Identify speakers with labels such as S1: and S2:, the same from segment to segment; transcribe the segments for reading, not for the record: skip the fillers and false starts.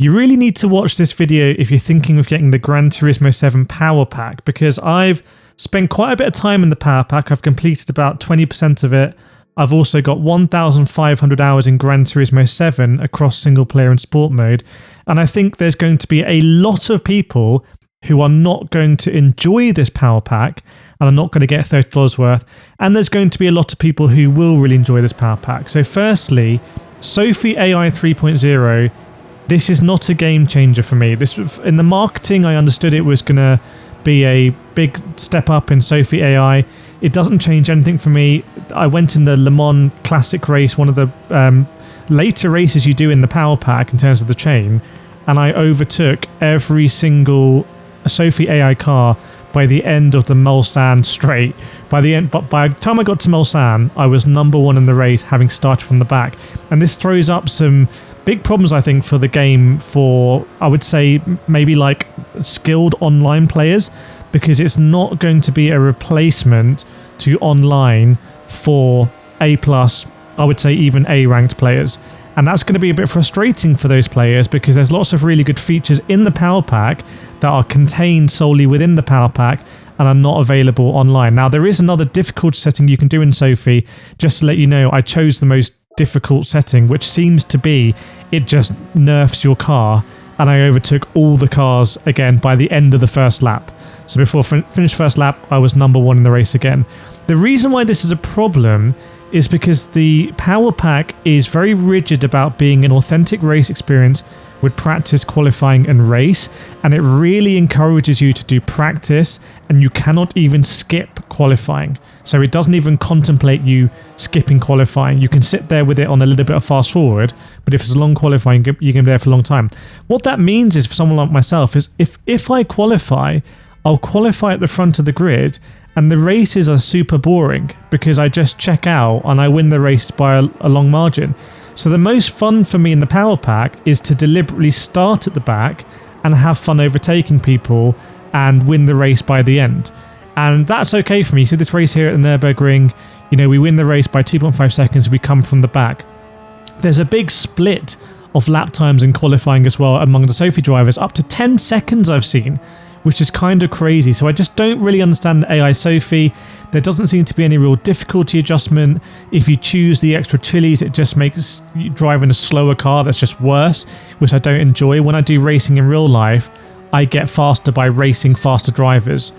S1: You really need to watch this video if you're thinking of getting the Gran Turismo 7 Power Pack, because I've spent quite a bit of time in the Power Pack. I've completed about 20% of it. I've also got 1,500 hours in Gran Turismo 7 across single player and sport mode. And I think there's going to be a lot of people who are not going to enjoy this Power Pack and are not going to get $30 worth. And there's going to be a lot of people who will really enjoy this Power Pack. So firstly, Sophie AI 3.0, this is not a game changer for me. This, in the marketing, I understood it was going to be a big step up in Sophie AI. It doesn't change anything for me. I went in the Le Mans Classic race, one of the later races you do in the Power Pack in terms of the chain, and I overtook every single Sophie AI car by the end of the Mulsanne straight. By the time I got to Mulsanne, I was #1 in the race, having started from the back. And this throws up some big problems, I think, for the game for, I would say, maybe like skilled online players, because it's not going to be a replacement to online for A+, I would say even A-ranked players. And that's going to be a bit frustrating for those players, because there's lots of really good features in the Power Pack that are contained solely within the Power Pack and are not available online. Now, there is another difficult setting you can do in Sophie. Just to let you know, I chose the most difficult setting, which seems to be it just nerfs your car, and I overtook all the cars again by the end of the first lap. So before finished first lap, I was #1 in the race again. The reason why this is a problem is because the Power Pack is very rigid about being an authentic race experience with practice, qualifying and race, and it really encourages you to do practice, and you cannot even skip qualifying. So it doesn't even contemplate you skipping qualifying. You can sit there with it on a little bit of fast forward, but if it's a long qualifying, you can be there for a long time. What that means is, for someone like myself, is if I qualify, I'll qualify at the front of the grid, and the races are super boring because I just check out and I win the race by a long margin. So the most fun for me in the Power Pack is to deliberately start at the back and have fun overtaking people and win the race by the end. And that's okay for me. So this race here at the Nürburgring, you know, we win the race by 2.5 seconds, we come from the back. There's a big split of lap times in qualifying as well among the Sophie drivers, up to 10 seconds I've seen, which is kind of crazy. So I just don't really understand the AI Sophie. There doesn't seem to be any real difficulty adjustment. If you choose the extra chilies, it just makes you driving a slower car that's just worse, which I don't enjoy. When I do racing in real life, I get faster by racing faster drivers.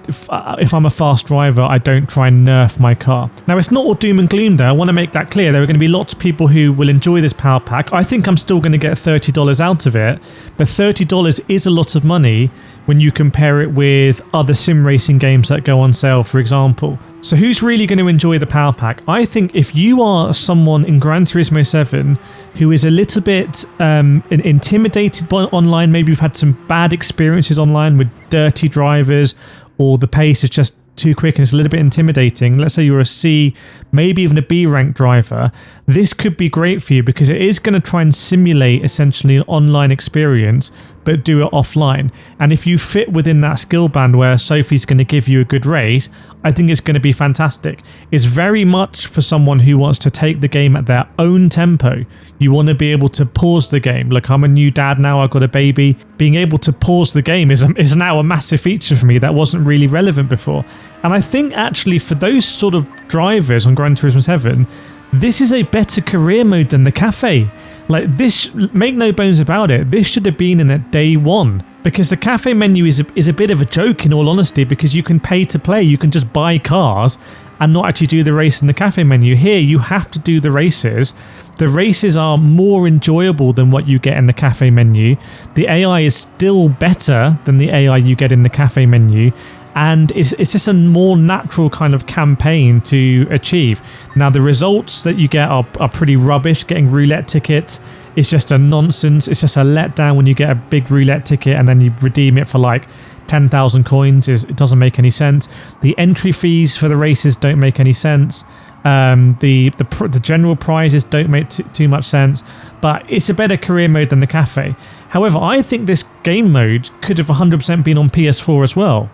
S1: If I'm a fast driver, I don't try and nerf my car. Now, it's not all doom and gloom there. I want to make that clear. There are going to be lots of people who will enjoy this Power Pack. I think I'm still going to get $30 out of it, but $30 is a lot of money when you compare it with other sim racing games that go on sale, for example. So who's really going to enjoy the Power Pack? I think if you are someone in Gran Turismo 7 who is a little bit intimidated by online, maybe you've had some bad experiences online with dirty drivers, or the pace is just too quick and it's a little bit intimidating. Let's say you're a C, maybe even a B rank driver. This could be great for you because it is going to try and simulate essentially an online experience, but do it offline. And if you fit within that skill band where Sophie's going to give you a good race, I think it's going to be fantastic. It's very much for someone who wants to take the game at their own tempo. You want to be able to pause the game. Look, I'm a new dad now, I've got a baby. Being able to pause the game is now a massive feature for me that wasn't really relevant before. And I think actually for those sort of drivers on Gran Turismo 7, this is a better career mode than the cafe. Like this, make no bones about it, this should have been in at day one. Because the cafe menu is a bit of a joke, in all honesty, because you can pay to play. You can just buy cars and not actually do the race in the cafe menu. Here, you have to do the races. The races are more enjoyable than what you get in the cafe menu. The AI is still better than the AI you get in the cafe menu. And it's just a more natural kind of campaign to achieve. Now, the results that you get are pretty rubbish. Getting roulette tickets is just a nonsense. It's just a letdown when you get a big roulette ticket and then you redeem it for like 10,000 coins. It doesn't make any sense. The entry fees for the races don't make any sense. The general prizes don't make too much sense. But it's a better career mode than the cafe. However, I think this game mode could have 100% been on PS4 as well.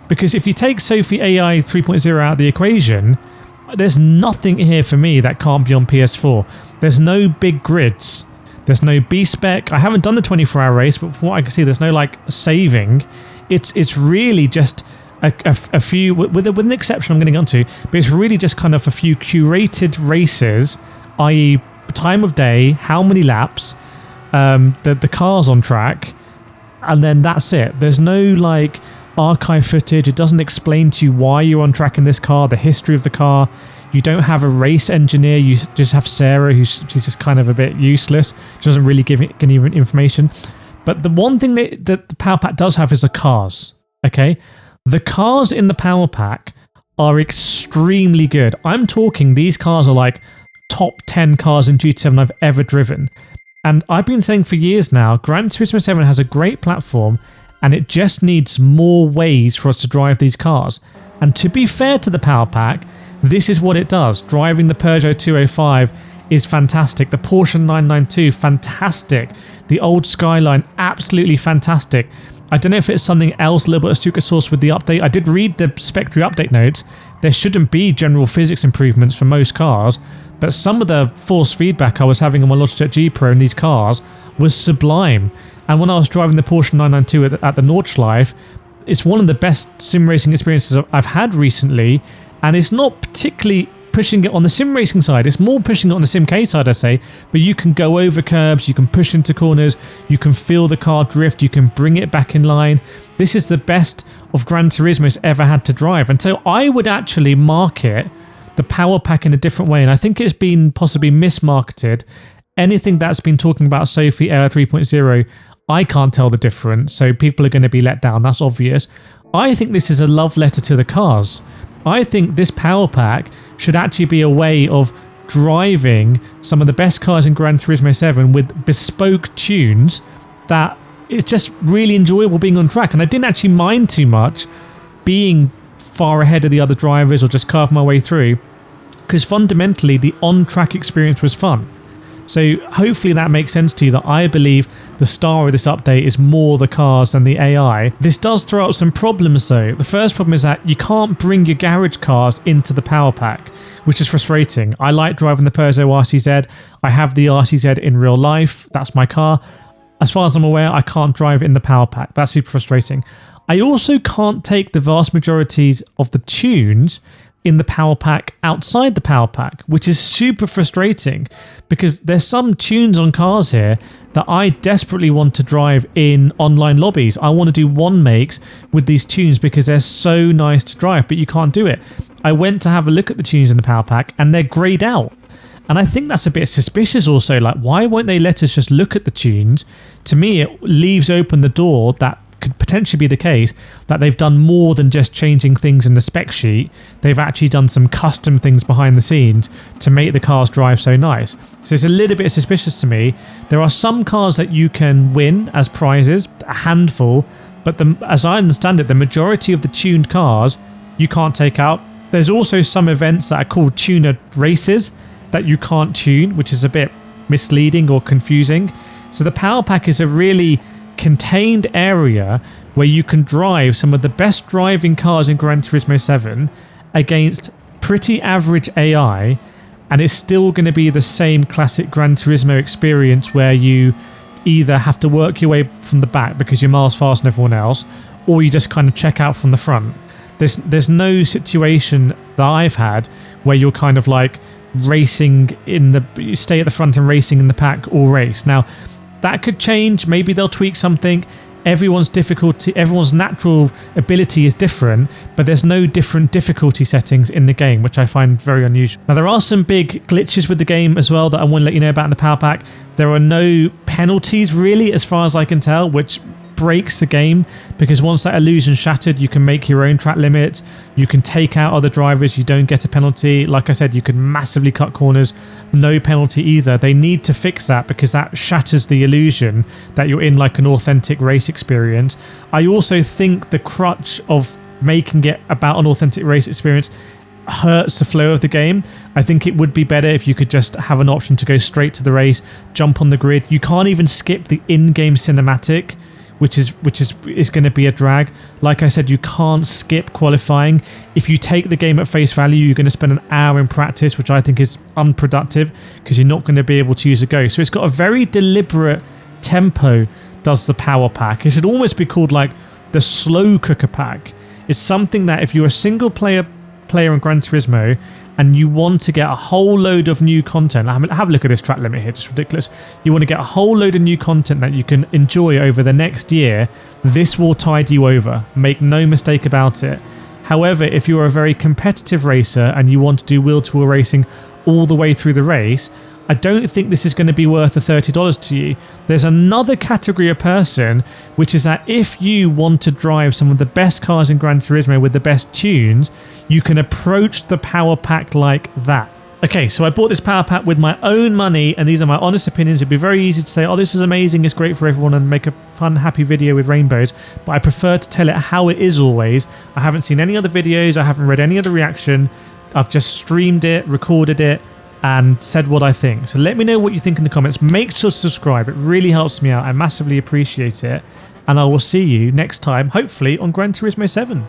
S1: Because if you take Sophie AI 3.0 out of the equation, there's nothing here for me that can't be on PS4. There's no big grids. There's no B spec. I haven't done the 24-hour race, but from what I can see, there's no like saving. It's really just a few, with an exception I'm getting onto, but it's really just kind of a few curated races, i.e. time of day, how many laps, the cars on track, and then that's it. There's no like archive footage. It doesn't explain to you why you're on track in this car, the history of the car. You don't have a race engineer. You just have Sarah, she's just kind of a bit useless. She doesn't really give any information. But the one thing that the Power Pack does have is the cars. Okay, the cars in the Power Pack are extremely good. I'm talking these cars are like top 10 cars in GT7 I've ever driven. And I've been saying for years now, Gran Turismo 7 has a great platform, and it just needs more ways for us to drive these cars. And to be fair to the Power Pack, this is what it does. Driving the Peugeot 205 is fantastic. The Porsche 992, fantastic. The old Skyline, absolutely fantastic. I don't know if it's something else, a little bit of secret sauce with the update. I did read the Spec 3 update notes. There shouldn't be general physics improvements for most cars, but some of the force feedback I was having on my Logitech G Pro in these cars was sublime. And when I was driving the Porsche 992 at the Nordschleife, it's one of the best sim racing experiences I've had recently, and it's not particularly pushing it on the sim racing side. It's more pushing it on the Sim-K side, I say, but you can go over curbs, you can push into corners, you can feel the car drift, you can bring it back in line. This is the best of Gran Turismo's ever had to drive. And so I would actually market the Power Pack in a different way, and I think it's been possibly mismarketed. Anything that's been talking about Sophie AI 3.0, I can't tell the difference, so people are going to be let down, that's obvious. I think this is a love letter to the cars. I think this Power Pack should actually be a way of driving some of the best cars in Gran Turismo 7 with bespoke tunes that it's just really enjoyable being on track. And I didn't actually mind too much being far ahead of the other drivers or just carve my way through, because fundamentally the on-track experience was fun. So hopefully that makes sense to you, that I believe the star of this update is more the cars than the AI. This does throw up some problems though. The first problem is that you can't bring your garage cars into the Power Pack, which is frustrating. I like driving the Peugeot RCZ. I have the RCZ in real life. That's my car. As far as I'm aware, I can't drive in the Power Pack. That's super frustrating. I also can't take the vast majorities of the tunes in the Power Pack outside the Power Pack, which is super frustrating because there's some tunes on cars here that I desperately want to drive in online lobbies. I want to do one makes with these tunes because they're so nice to drive, but you can't do it. I went to have a look at the tunes in the Power Pack and they're greyed out. And I think that's a bit suspicious also. Like, why won't they let us just look at the tunes? To me, it leaves open the door that could potentially be the case that they've done more than just changing things in the spec sheet. They've actually done some custom things behind the scenes to make the cars drive so nice. So it's a little bit suspicious to me. There are some cars that you can win as prizes, a handful, but as I understand it, the majority of the tuned cars you can't take out. There's also some events that are called tuner races that you can't tune, which is a bit misleading or confusing. So the Power Pack is a really contained area where you can drive some of the best driving cars in Gran Turismo 7 against pretty average AI, and it's still going to be the same classic Gran Turismo experience where you either have to work your way from the back because you're miles faster than everyone else, or you just kind of check out from the front. There's no situation that I've had where you're kind of like racing you stay at the front and racing in the pack or race. Now, that could change. Maybe they'll tweak something. Everyone's natural ability is different, but there's no different difficulty settings in the game, which I find very unusual. Now, there are some big glitches with the game as well that I want to let you know about in the Power Pack. There are no penalties really, as far as I can tell, which breaks the game, because once that illusion's shattered, you can make your own track limits, you can take out other drivers, you don't get a penalty. Like I said, you can massively cut corners, no penalty either. They need to fix that because that shatters the illusion that you're in like an authentic race experience. I also think the crutch of making it about an authentic race experience hurts the flow of the game. I think it would be better if you could just have an option to go straight to the race, jump on the grid. You can't even skip the in-game cinematic, which is going to be a drag. Like I said, you can't skip qualifying. If you take the game at face value, you're going to spend an hour in practice, which I think is unproductive because you're not going to be able to use a go. So it's got a very deliberate tempo, does the power pack. It should almost be called like the slow cooker pack. It's something that if you're a single player in Gran Turismo and you want to get a whole load of new content, have a look at this track limit here, just ridiculous. You want to get a whole load of new content that you can enjoy over the next year, this will tide you over. Make no mistake about it. However, if you're a very competitive racer and you want to do wheel-to-wheel racing all the way through the race, I don't think this is going to be worth the $30 to you. There's another category of person, which is that if you want to drive some of the best cars in Gran Turismo with the best tunes, you can approach the power pack like that. Okay, so I bought this power pack with my own money, and these are my honest opinions. It'd be very easy to say, oh, this is amazing, it's great for everyone, and make a fun, happy video with rainbows, but I prefer to tell it how it is always. I haven't seen any other videos, I haven't read any other reaction. I've just streamed it, recorded it, and said what I think. So let me know what you think in the comments. Make sure to subscribe. It really helps me out. I massively appreciate it. And I will see you next time, hopefully on Gran Turismo 7.